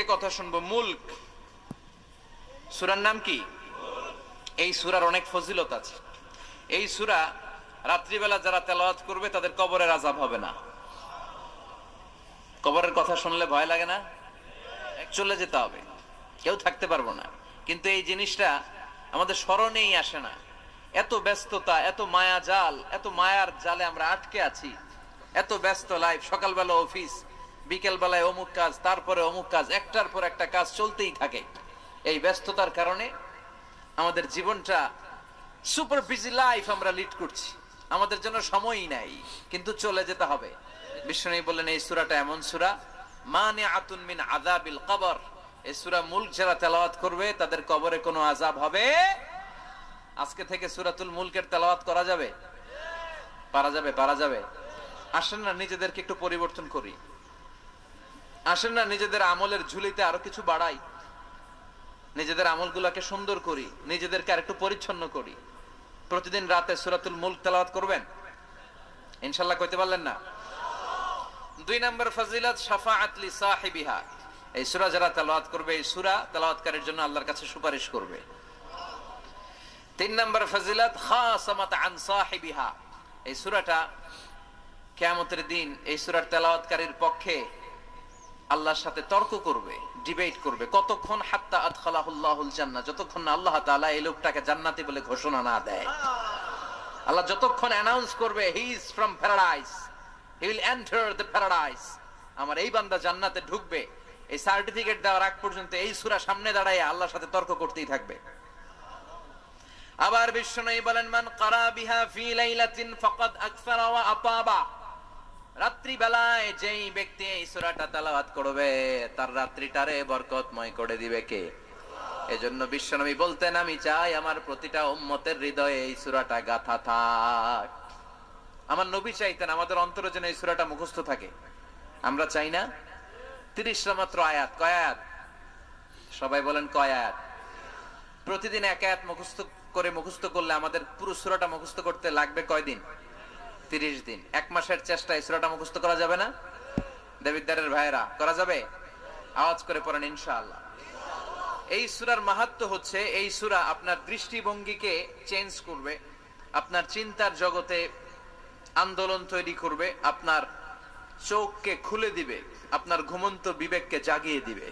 থেকে কথা শুনবো। মুলক সূরার নাম কি? এই সূরার অনেক ফজিলত আছে। এই সূরা রাত্রিবেলা যারা তেলাওয়াত করবে তাদের কবরের আযাব হবে না। কবরের কথা শুনলে ভয় লাগে না? চলে যেতে হবে, কেউ থাকতে পারবো না। কিন্তু এই জিনিসটা আমাদের স্মরণেই আসে না। এত ব্যস্ততা, এত মায়া জাল, এত মায়ার জালে আমরা আটকে আছি। এত ব্যস্ত লাইফ, সকালবেলা অফিস, বিকেল বেলায় অমুক কাজ, তারপরে অমুক কাজ, একটার পর একটা কাজ চলতেই থাকে। এই ব্যস্ততার কারণে আমাদের জীবনটা সুপার বিজি লাইফ আমরা লিড করছি, আমাদের জন্য সময়ই নাই, কিন্তু চলে যেতে হবে। বিশ্বনবী বললেন এই সূরাটা এমন সূরা মানিআতুন মিন আযাবিল কবর। এই সূরা মুলক যারা তেলাওয়াত করবে তাদের কবরে কোনো আযাব হবে। আজকে থেকে সূরাতুল মুলকের তেলাওয়াত করা যাবে? পারা যাবে? পারা যাবে? আসেন না নিজেদেরকে একটু পরিবর্তন করি, আসেন না নিজেদের আমলের ঝুলিতে আরো কিছু বাড়াই, নিজেদের আমলগুলোকে সুন্দর করি, নিজেদেরকে আরেকটু পরিচ্ছন্ন করি। প্রতিদিন রাতে সূরাতুল মুলক তেলাওয়াত করবেন ইনশাআল্লাহ। কইতে পারলেন না? 2 নম্বর ফজিলত শাফাআত লি সাহিবিহা। এই সূরা যারা তেলাওয়াত করবে, এই সূরা তেলাওয়াতকারীর জন্য আল্লাহর কাছে সুপারিশ করবে। 3 নম্বর ফজিলত খাসামাত আন সাহিবিহা। এই সূরাটা কিয়ামতের দিন এই সূরার তেলাওয়াতকারীর পক্ষে আল্লাহর সাথে তর্ক করবে, ডিবেট করবে। কতক্ষণ? হাত্তা আদখালাহুল্লাহুল জান্নাহ, যতক্ষণ না আল্লাহ তাআলা এই লোকটাকে জান্নাতি বলে ঘোষণা না দেয়। আল্লাহ যতক্ষণ অ্যানাউন্স করবে he is from paradise, he will enter the paradise, আমার এই বান্দা জান্নাতে ঢুকবে, এই সার্টিফিকেট দেওয়ার আগ পর্যন্ত এই সূরা সামনে দাঁড়ায় আল্লাহর সাথে তর্ক করতেই থাকবে। আবার বিশ্বনবী বলেন মান ক্বারা বিহা ফি লাইলাতিন ফাকাদ আকসারা ওয়া আতাবা। রাত্রি বেলায় যেই ব্যক্তি এই সূরাটা তেলাওয়াত করবে তার রাত্রিটারে বরকতময় করে দিবে কে? এজন্য বিশ্বনবী বলতেন আমি চাই আমার প্রতিটা উম্মতের হৃদয়ে এই সূরাটা গাঁথা থাক। আমার নবী চাইতেন আমাদের অন্তরে যেন এই সূরাটা মুখস্থ থাকে। আমরা চাই না? 30টা মাত্র আয়াত। কয় আয়াত? সবাই বলেন কয় আয়াত? প্রতিদিন এক আয়াত মুখস্থ করলে আমাদের পুরো সূরাটা মুখস্থ করতে লাগবে কয় দিন? 30 দিন। 1 মাসের চেষ্টা এই সূরাটা মুখস্থ করা যাবে না? দেবিদ্দারের ভাইরা করা যাবে? আওয়াজ করে পড়েন ইনশাআল্লাহ। এই সূরার মাহাত্ম্য হচ্ছে এই সূরা আপনার দৃষ্টিভঙ্গিকে চেঞ্জ করবে, আপনার চিন্তার জগতে আন্দোলন তৈরি করবে, আপনার চোখকে খুলে দিবে, আপনার ঘুমন্ত বিবেককে জাগিয়ে দিবে।